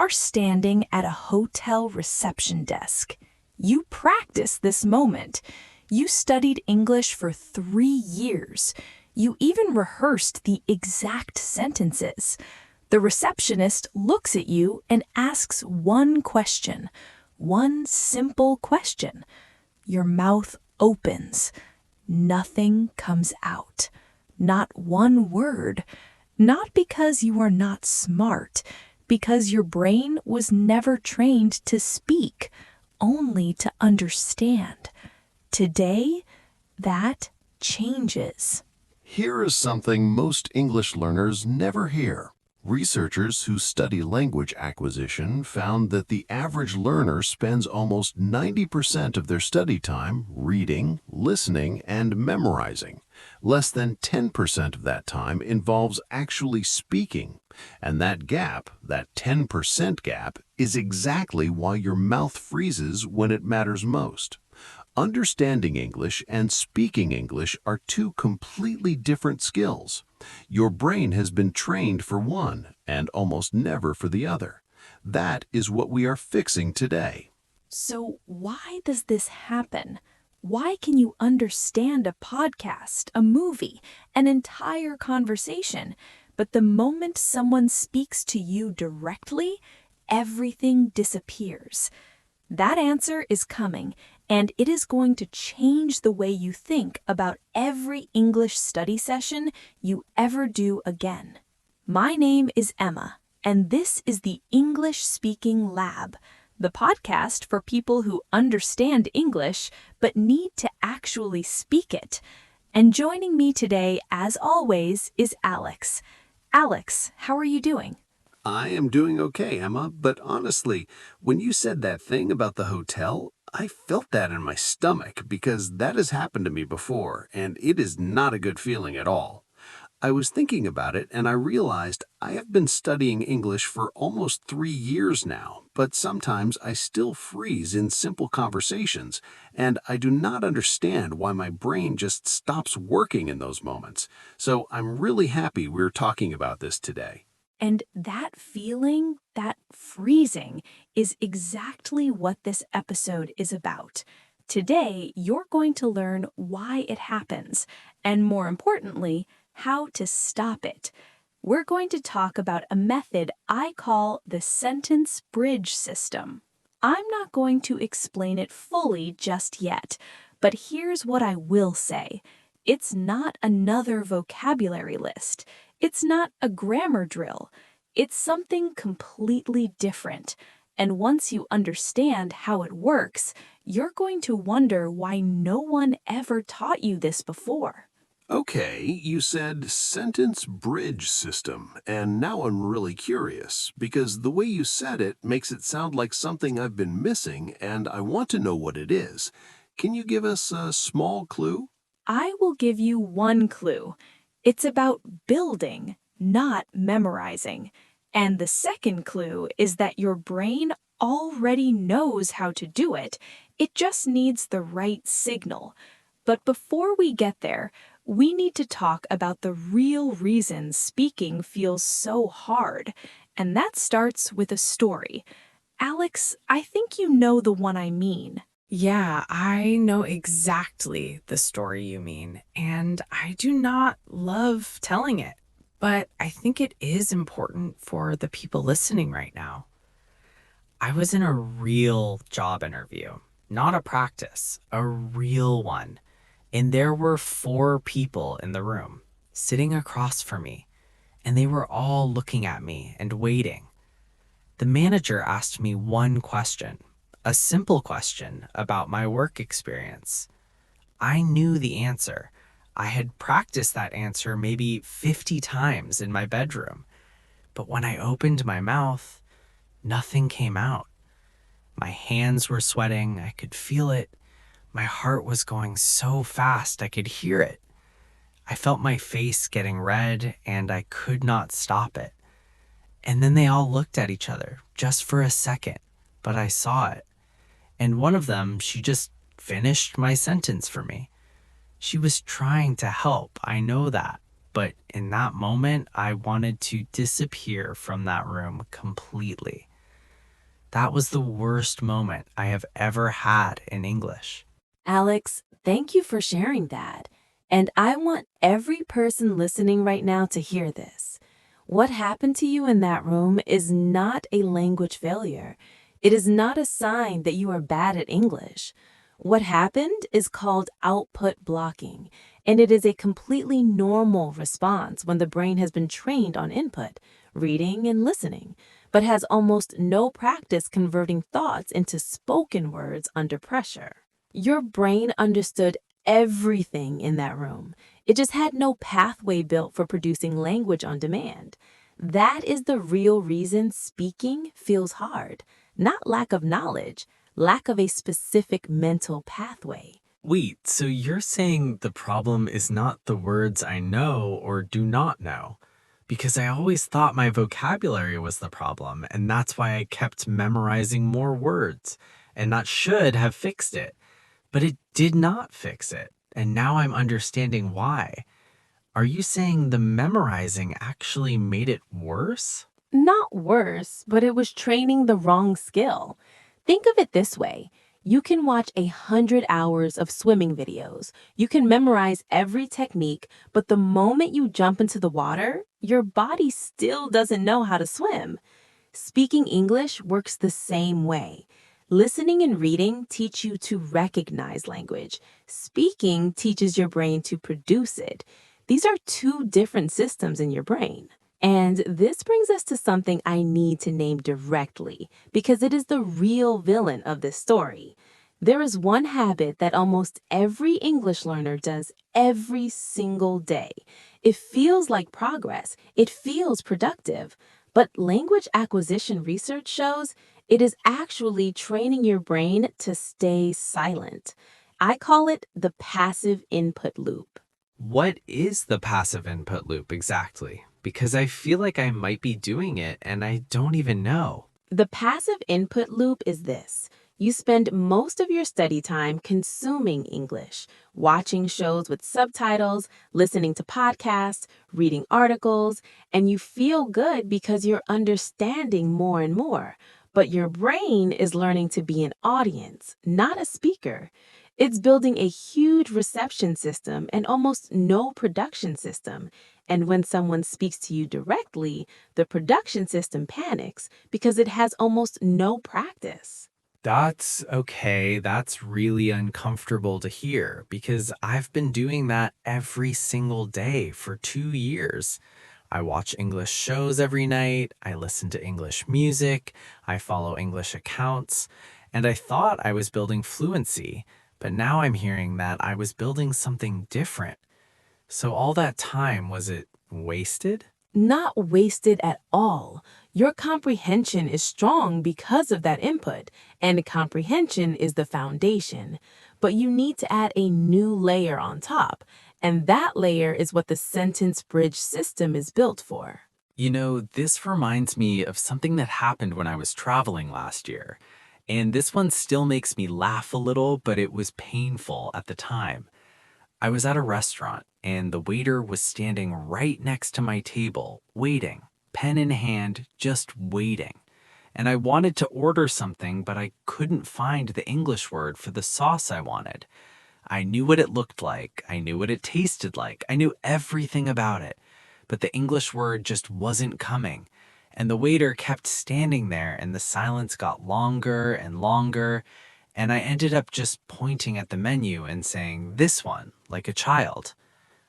are standing at a hotel reception desk. You practiced this moment. You studied English for 3 years. You even rehearsed the exact sentences. The receptionist looks at you and asks one question, one simple question. Your mouth opens. Nothing comes out. Not one word. Not because you are not smart, because your brain was never trained to speak, only to understand. Today, that changes. Here is something most English learners never hear. Researchers who study language acquisition found that the average learner spends almost 90% of their study time reading, listening, and memorizing. Less than 10% of that time involves actually speaking. And that gap, that 10% gap, is exactly why your mouth freezes when it matters most. Understanding English and speaking English are two completely different skills. Your brain has been trained for one and almost never for the other. That is what we are fixing today. So why does this happen? Why can you understand a podcast, a movie, an entire conversation, but the moment someone speaks to you directly, everything disappears? That answer is coming, and it is going to change the way you think about every English study session you ever do again. My name is Emma, and this is the English Speaking Lab, the podcast for people who understand English but need to actually speak it. And joining me today, as always, is Alex. Alex, how are you doing? I am doing okay, Emma, but honestly, when you said that thing about the hotel, I felt that in my stomach because that has happened to me before, and it is not a good feeling at all. I was thinking about it and I realized I have been studying English for almost 3 years now, but sometimes I still freeze in simple conversations, and I do not understand why my brain just stops working in those moments. So I'm really happy we're talking about this today. And that feeling, that freezing, is exactly what this episode is about. Today, you're going to learn why it happens, and more importantly, how to stop it. We're going to talk about a method I call the sentence bridge system. I'm not going to explain it fully just yet, but here's what I will say. It's not another vocabulary list. It's not a grammar drill. It's something completely different. And once you understand how it works, you're going to wonder why no one ever taught you this before. Okay, you said sentence bridge system, and now I'm really curious because the way you said it makes it sound like something I've been missing, and I want to know what it is. Can you give us a small clue? I will give you one clue. It's about building, not memorizing. And the second clue is that your brain already knows how to do it. It just needs the right signal. But before we get there, we need to talk about the real reason speaking feels so hard. And that starts with a story. Alex, I think you know the one I mean. Yeah, I know exactly the story you mean, and I do not love telling it, but I think it is important for the people listening right now. I was in a real job interview, not a practice, a real one, and there were 4 people in the room sitting across from me, and they were all looking at me and waiting. The manager asked me one question. A simple question about my work experience. I knew the answer. I had practiced that answer maybe 50 times in my bedroom. But when I opened my mouth, nothing came out. My hands were sweating. I could feel it. My heart was going so fast I could hear it. I felt my face getting red and I could not stop it. And then they all looked at each other just for a second, but I saw it. And one of them, she just finished my sentence for me. She was trying to help, I know that. But in that moment, I wanted to disappear from that room completely. That was the worst moment I have ever had in English. Alex, thank you for sharing that. And I want every person listening right now to hear this. What happened to you in that room is not a language failure. It is not a sign that you are bad at English. What happened is called output blocking, and it is a completely normal response when the brain has been trained on input, reading and listening, but has almost no practice converting thoughts into spoken words under pressure. Your brain understood everything in that room. It just had no pathway built for producing language on demand. That is the real reason speaking feels hard, not lack of knowledge, lack of a specific mental pathway. Wait, so you're saying the problem is not the words I know or do not know? Because I always thought my vocabulary was the problem, and that's why I kept memorizing more words, and that should have fixed it. But it did not fix it, and now I'm understanding why. Are you saying the memorizing actually made it worse? Not worse, but it was training the wrong skill. Think of it this way. You can watch 100 hours of swimming videos. You can memorize every technique, but the moment you jump into the water, your body still doesn't know how to swim. Speaking English works the same way. Listening and reading teach you to recognize language. Speaking teaches your brain to produce it. These are two different systems in your brain. And this brings us to something I need to name directly, because it is the real villain of this story. There is one habit that almost every English learner does every single day. It feels like progress. It feels productive. But language acquisition research shows it is actually training your brain to stay silent. I call it the passive input loop. What is the passive input loop exactly? Because I feel like I might be doing it and I don't even know. The passive input loop is this. You spend most of your study time consuming English, watching shows with subtitles, listening to podcasts, reading articles, and you feel good because you're understanding more and more. But your brain is learning to be an audience, not a speaker. It's building a huge reception system and almost no production system. And when someone speaks to you directly, the production system panics because it has almost no practice. That's okay. That's really uncomfortable to hear because I've been doing that every single day for 2 years. I watch English shows every night. I listen to English music. I follow English accounts. And I thought I was building fluency, but now I'm hearing that I was building something different. So all that time, was it wasted? Not wasted at all. Your comprehension is strong because of that input, and comprehension is the foundation. But you need to add a new layer on top, and that layer is what the sentence bridge system is built for. You know, this reminds me of something that happened when I was traveling last year. And this one still makes me laugh a little, but it was painful at the time. I was at a restaurant, and the waiter was standing right next to my table, waiting, pen in hand, just waiting. And I wanted to order something, but I couldn't find the English word for the sauce I wanted. I knew what it looked like, I knew what it tasted like, I knew everything about it, but the English word just wasn't coming. And the waiter kept standing there, and the silence got longer and longer. And I ended up just pointing at the menu and saying, "This one," like a child.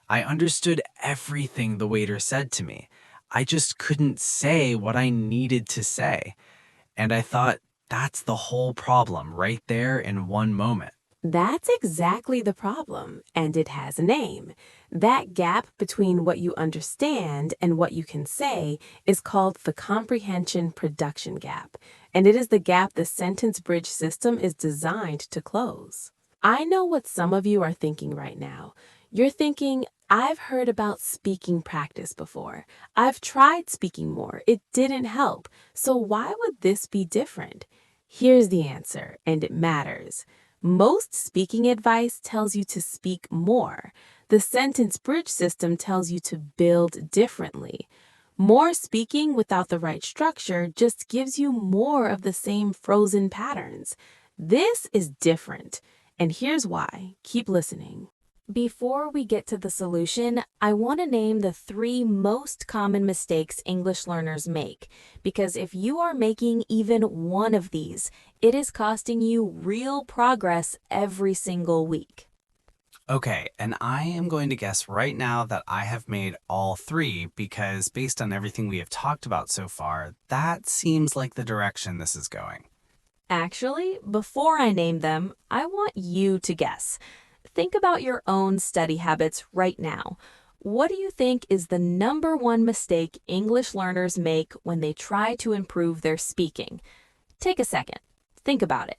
I understood everything the waiter said to me. I just couldn't say what I needed to say. And I thought, that's the whole problem right there in one moment. That's exactly the problem, and it has a name. That gap between what you understand and what you can say is called the comprehension production gap, and it is the gap the sentence bridge system is designed to close. I know what some of you are thinking right now. You're thinking, I've heard about speaking practice before. I've tried speaking more. It didn't help. So why would this be different? Here's the answer, and it matters. Most speaking advice tells you to speak more. The sentence bridge system tells you to build differently. More speaking without the right structure just gives you more of the same frozen patterns. This is different, and here's why. Keep listening. Before we get to the solution, I want to name the 3 most common mistakes English learners make, because if you are making even one of these, it is costing you real progress every single week. Okay, and I am going to guess right now that I have made all 3 because based on everything we have talked about so far, that seems like the direction this is going. Actually, before I name them, I want you to guess. Think about your own study habits right now. What do you think is the #1 mistake English learners make when they try to improve their speaking? Take a second. Think about it.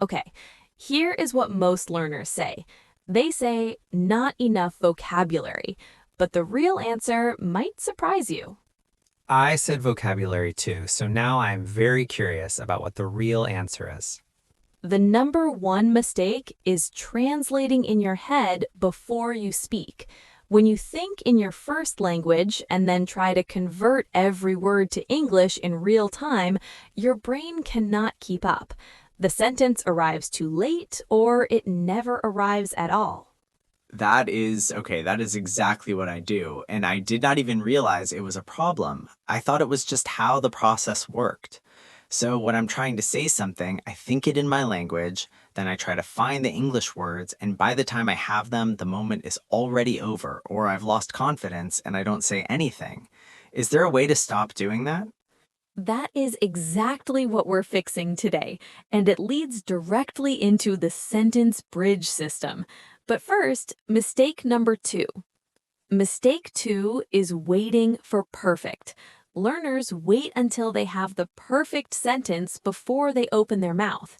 Okay, here is what most learners say. They say, not enough vocabulary, but the real answer might surprise you. I said vocabulary too, so now I'm very curious about what the real answer is. The #1 mistake is translating in your head before you speak. When you think in your first language and then try to convert every word to English in real time, your brain cannot keep up. The sentence arrives too late or it never arrives at all. That is exactly what I do, and I did not even realize it was a problem. I thought it was just how the process worked. So when I'm trying to say something, I think it in my language, then I try to find the English words, and by the time I have them, the moment is already over, or I've lost confidence and I don't say anything. Is there a way to stop doing that? That is exactly what we're fixing today, and it leads directly into the sentence bridge system. But first, mistake #2. Mistake 2 is waiting for perfect. Learners wait until they have the perfect sentence before they open their mouth.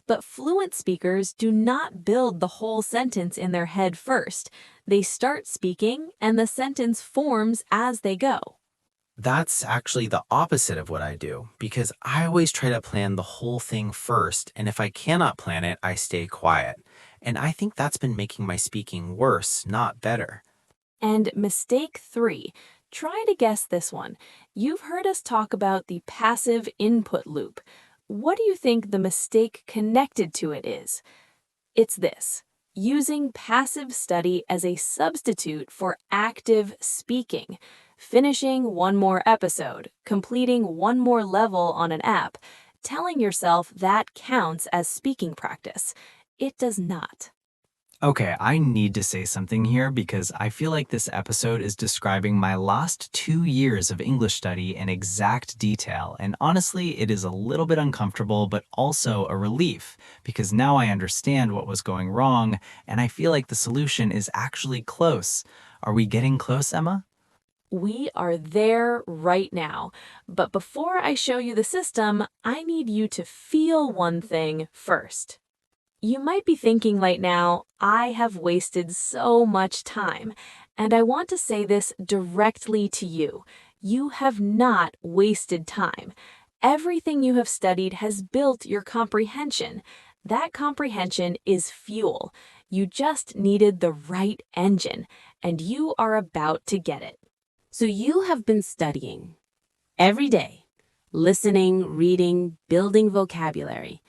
But fluent speakers do not build the whole sentence in their head first. They start speaking, and the sentence forms as they go. That's actually the opposite of what I do, because I always try to plan the whole thing first, and if I cannot plan it, I stay quiet. And I think that's been making my speaking worse, not better. And mistake 3. Try to guess this one. You've heard us talk about the passive input loop. What do you think the mistake connected to it is? It's this: using passive study as a substitute for active speaking. Finishing one more episode, completing one more level on an app, telling yourself that counts as speaking practice. It does not. Okay, I need to say something here because I feel like this episode is describing my last 2 years of English study in exact detail, and honestly, it is a little bit uncomfortable, but also a relief, because now I understand what was going wrong, and I feel like the solution is actually close. Are we getting close, Emma? We are there right now. But before I show you the system, I need you to feel one thing first. You might be thinking right now, I have wasted so much time. And I want to say this directly to you. You have not wasted time. Everything you have studied has built your comprehension. That comprehension is fuel. You just needed the right engine, and you are about to get it. So you have been studying every day, listening, reading, building vocabulary,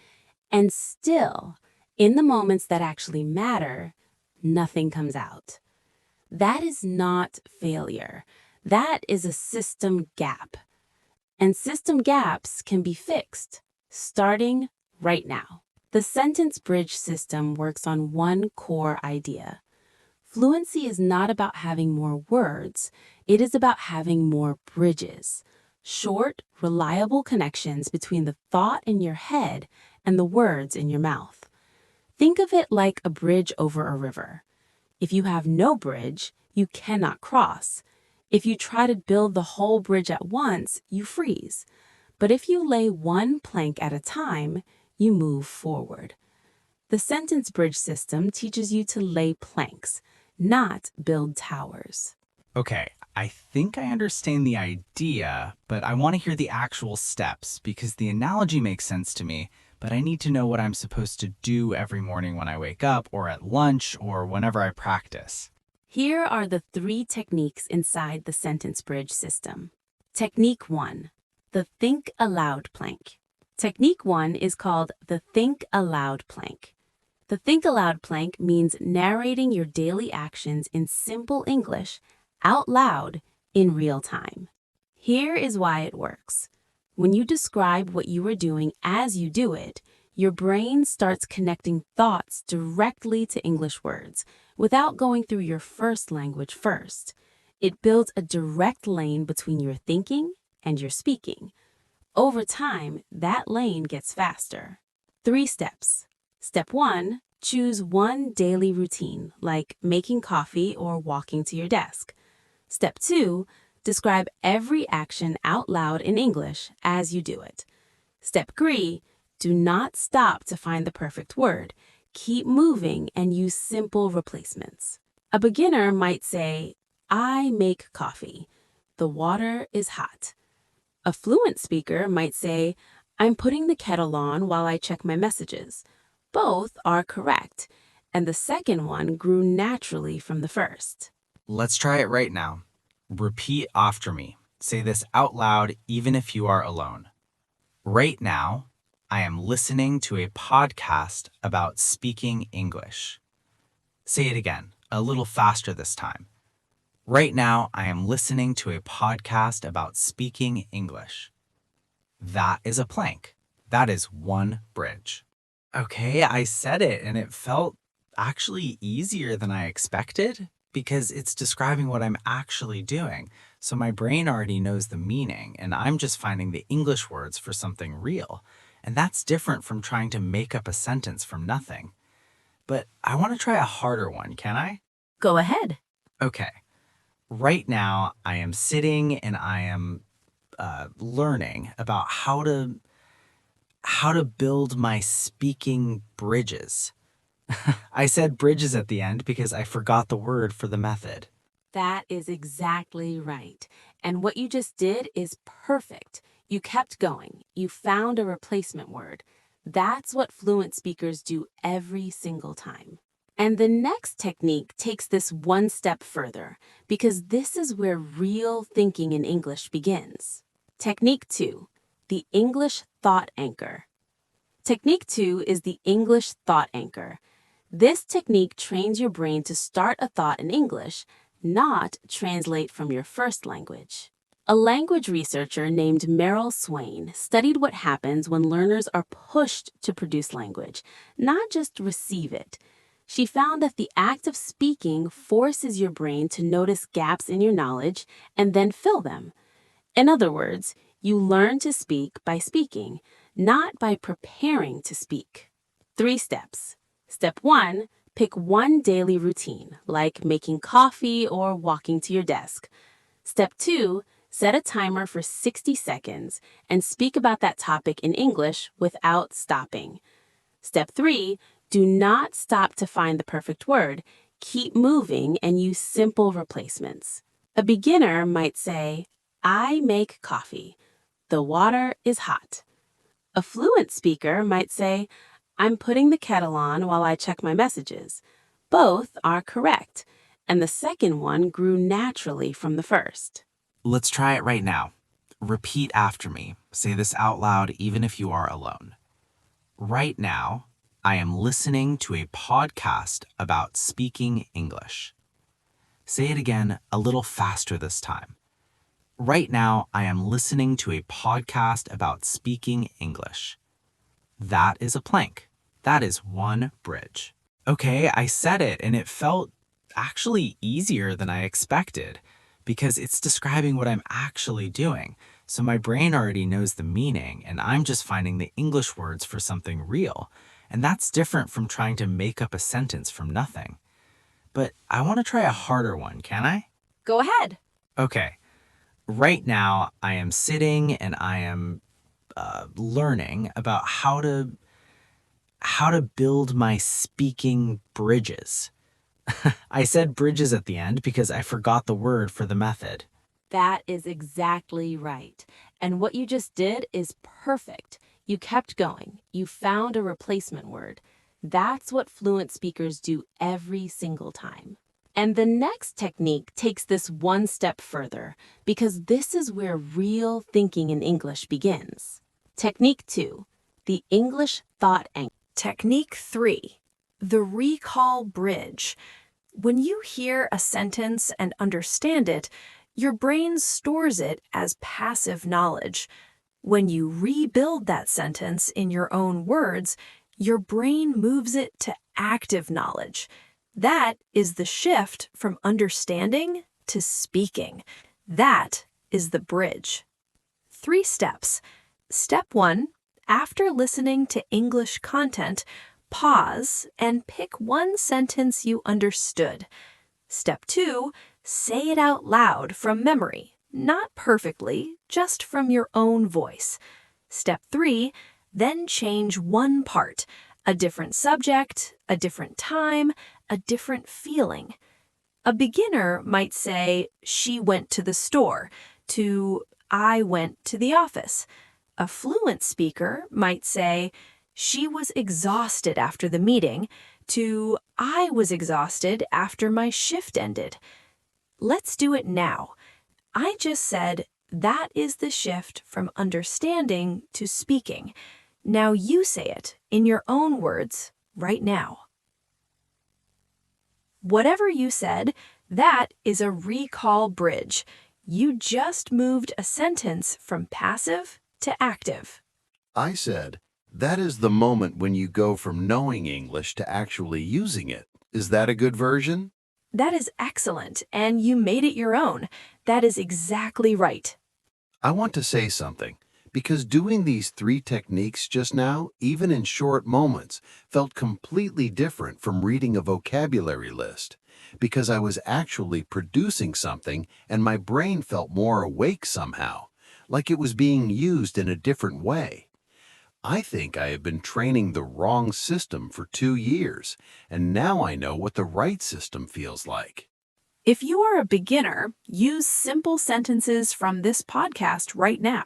and still, in the moments that actually matter, nothing comes out. That is not failure. That is a system gap. And system gaps can be fixed, starting right now. The sentence bridge system works on one core idea. Fluency is not about having more words, it is about having more bridges. Short, reliable connections between the thought in your head and the words in your mouth. Think of it like a bridge over a river. If you have no bridge, you cannot cross. If you try to build the whole bridge at once, you freeze. But if you lay one plank at a time, you move forward. The sentence bridge system teaches you to lay planks, not build towers. Okay, I think I understand the idea, but I want to hear the actual steps because the analogy makes sense to me, but I need to know what I'm supposed to do every morning when I wake up or at lunch or whenever I practice. Here are the 3 techniques inside the sentence bridge system. Technique 1, the Think-Aloud plank. Technique 1 is called the Think-Aloud plank. The Think-Aloud plank means narrating your daily actions in simple English out loud in real time. Here is why it works. When you describe what you are doing as you do it, your brain starts connecting thoughts directly to English words without going through your first language first. It builds a direct lane between your thinking and your speaking. Over time, that lane gets faster. 3 steps. Step 1, choose one daily routine, like making coffee or walking to your desk. Step 2, describe every action out loud in English as you do it. Step 3, do not stop to find the perfect word. Keep moving and use simple replacements. A beginner might say, I make coffee. The water is hot. A fluent speaker might say, I'm putting the kettle on while I check my messages. Both are correct, and the second one grew naturally from the first. Let's try it right now. Repeat after me. Say this out loud even if you are alone. Right now, I am listening to a podcast about speaking English. Say it again, a little faster this time. Right now, I am listening to a podcast about speaking English. That is a plank. That is one bridge. Okay, I said it, and it felt actually easier than I expected because it's describing what I'm actually doing. So my brain already knows the meaning, and I'm just finding the English words for something real. And that's different from trying to make up a sentence from nothing. But I want to try a harder one, can I? Go ahead. Okay. Right now, I am sitting and I am learning about how to build my speaking bridges. I said bridges at the end because I forgot the word for the method. That is exactly right. And what you just did is perfect. You kept going. You found a replacement word. That's what fluent speakers do every single time. And the next technique takes this one step further, because this is where real thinking in English begins. Technique 2, the English thought anchor. Technique 2 is the English thought anchor. This technique trains your brain to start a thought in English, not translate from your first language. A language researcher named Meryl Swain studied what happens when learners are pushed to produce language, not just receive it. She found that the act of speaking forces your brain to notice gaps in your knowledge and then fill them. In other words, you learn to speak by speaking, not by preparing to speak. 3 steps. Step 1, pick one daily routine, like making coffee or walking to your desk. Step 2, set a timer for 60 seconds and speak about that topic in English without stopping. Step 3, do not stop to find the perfect word. Keep moving and use simple replacements. A beginner might say, I make coffee. The water is hot. A fluent speaker might say, I'm putting the kettle on while I check my messages. Both are correct, and the second one grew naturally from the first. Let's try it right now. Repeat after me. Say this out loud even if you are alone. Right now, I am listening to a podcast about speaking English. Say it again a little faster this time. Right now, I am listening to a podcast about speaking English. That is a plank. That is one bridge. Okay, I said it, and it felt actually easier than I expected because it's describing what I'm actually doing. So my brain already knows the meaning, and I'm just finding the English words for something real. And that's different from trying to make up a sentence from nothing. But I want to try a harder one, can I? Go ahead. Okay. Right now, I am sitting and I am learning about how to build my speaking bridges. I said bridges at the end because I forgot the word for the method. That is exactly right. And what you just did is perfect. You kept going. You found a replacement word. That's what fluent speakers do every single time. And the next technique takes this one step further, because this is where real thinking in English begins. Technique 2, the English thought anchor. Technique 3, the recall bridge. When you hear a sentence and understand it, your brain stores it as passive knowledge. When you rebuild that sentence in your own words, your brain moves it to active knowledge. That is the shift from understanding to speaking. That is the bridge. 3 steps. Step 1, after listening to English content, pause and pick one sentence you understood. Step 2, say it out loud from memory, not perfectly, just from your own voice. Step 3, then change one part, a different subject, a different time, a different feeling. A beginner might say, "She went to the store," to "I went to the office." A fluent speaker might say, "She was exhausted after the meeting," to "I was exhausted after my shift ended." Let's do it now. I just said, that is the shift from understanding to speaking. Now you say it in your own words right now. Whatever you said, that is a recall bridge. You just moved a sentence from passive to active. I said, that is the moment when you go from knowing English to actually using it. Is that a good version? That is excellent, and you made it your own. That is exactly right. I want to say something, because doing these 3 techniques just now, even in short moments, felt completely different from reading a vocabulary list, because I was actually producing something and my brain felt more awake somehow, like it was being used in a different way. I think I have been training the wrong system for 2 years, and now I know what the right system feels like. If you are a beginner, use simple sentences from this podcast right now.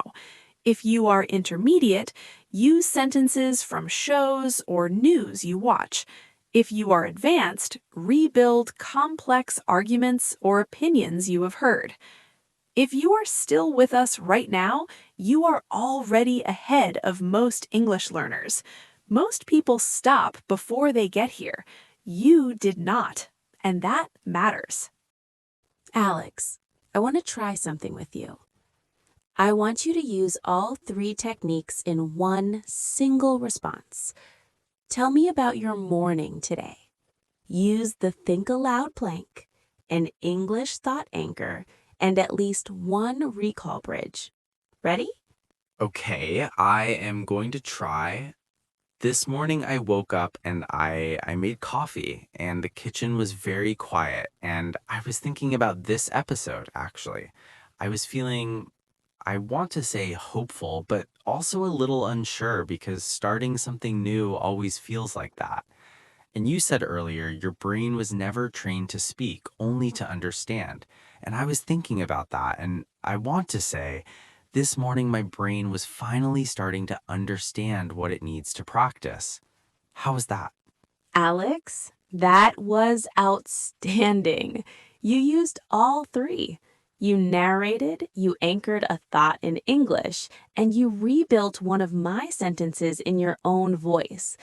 If you are intermediate, use sentences from shows or news you watch. If you are advanced, rebuild complex arguments or opinions you have heard. If you are still with us right now, you are already ahead of most English learners. Most people stop before they get here. You did not, and that matters. Alex, I want to try something with you. I want you to use all 3 techniques in one single response. Tell me about your morning today. Use the Think-Aloud plank, an English thought anchor, and at least one recall bridge. Ready? Okay, I am going to try. This morning I woke up and I made coffee and the kitchen was very quiet and I was thinking about this episode actually. I was feeling, I want to say hopeful, but also a little unsure because starting something new always feels like that. And you said earlier your brain was never trained to speak, only to understand. And I was thinking about that and I want to say, this morning, my brain was finally starting to understand what it needs to practice. How was that? Alex, that was outstanding. You used all 3. You narrated, you anchored a thought in English, and you rebuilt one of my sentences in your own voice.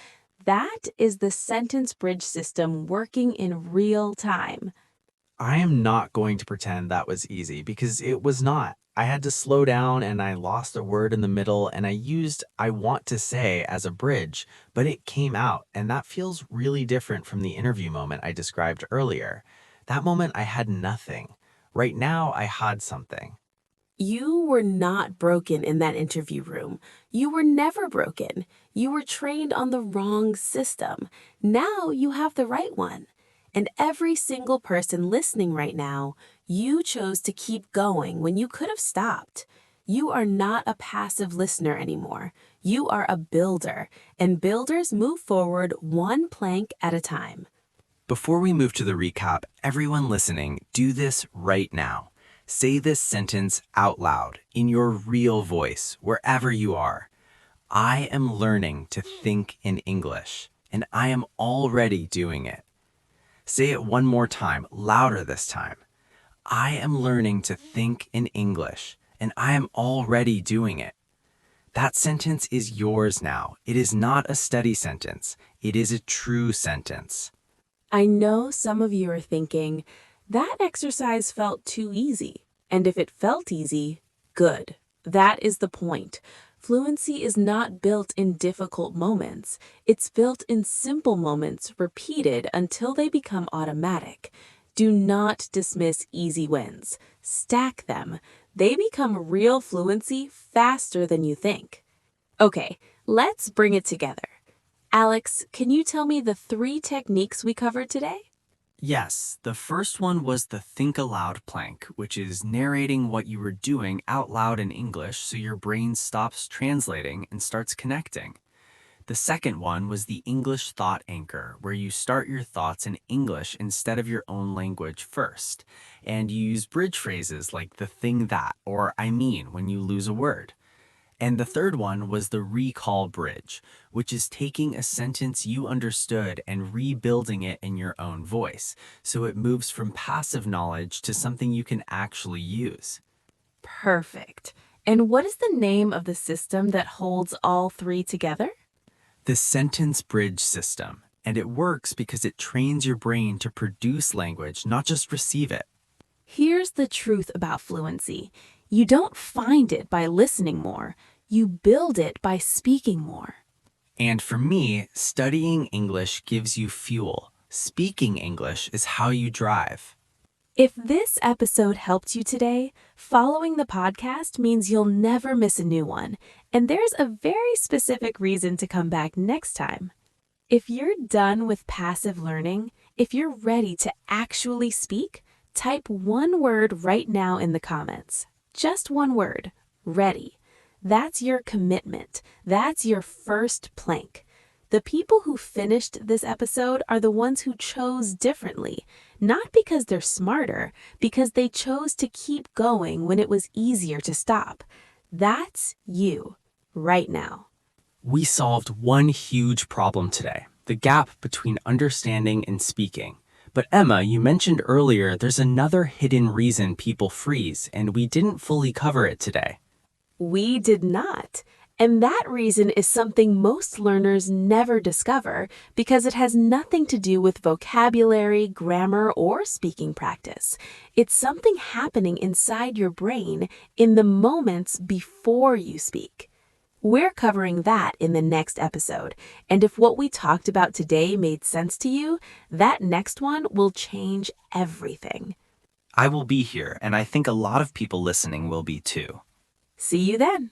That is the sentence bridge system working in real time. I am not going to pretend that was easy because it was not. I had to slow down and I lost a word in the middle and I used "I want to say" as a bridge, but it came out and that feels really different from the interview moment I described earlier. That moment I had nothing. Right now I had something. You were not broken in that interview room. You were never broken. You were trained on the wrong system. Now you have the right one. And every single person listening right now, you chose to keep going when you could have stopped. You are not a passive listener anymore. You are a builder, and builders move forward one plank at a time. Before we move to the recap, everyone listening, do this right now. Say this sentence out loud in your real voice, wherever you are. I am learning to think in English, and I am already doing it. Say it one more time, louder this time. I am learning to think in English, and I am already doing it. That sentence is yours now. It is not a study sentence. It is a true sentence. I know some of you are thinking, that exercise felt too easy. And if it felt easy, good. That is the point. Fluency is not built in difficult moments. It's built in simple moments repeated until they become automatic. Do not dismiss easy wins. Stack them. They become real fluency faster than you think. Okay, let's bring it together. Alex, can you tell me the 3 techniques we covered today? Yes, the first one was the Think-Aloud plank, which is narrating what you were doing out loud in English so your brain stops translating and starts connecting. The second one was the English thought anchor, where you start your thoughts in English instead of your own language first, and you use bridge phrases like the thing that or I mean when you lose a word. And the third one was the recall bridge, which is taking a sentence you understood and rebuilding it in your own voice, so it moves from passive knowledge to something you can actually use. Perfect. And what is the name of the system that holds all 3 together? The sentence bridge system, and it works because it trains your brain to produce language, not just receive it. Here's the truth about fluency. You don't find it by listening more. You build it by speaking more. And for me, studying English gives you fuel. Speaking English is how you drive. If this episode helped you today, following the podcast means you'll never miss a new one. And there's a very specific reason to come back next time. If you're done with passive learning, if you're ready to actually speak, type one word right now in the comments. Just one word, ready. That's your commitment. That's your first plank. The people who finished this episode are the ones who chose differently, not because they're smarter, because they chose to keep going when it was easier to stop. That's you, right now. We solved one huge problem today, the gap between understanding and speaking. But Emma, you mentioned earlier there's another hidden reason people freeze, and we didn't fully cover it today. We did not. And that reason is something most learners never discover because it has nothing to do with vocabulary, grammar, or speaking practice. It's something happening inside your brain in the moments before you speak. We're covering that in the next episode, and if what we talked about today made sense to you, that next one will change everything. I will be here, and I think a lot of people listening will be too. See you then.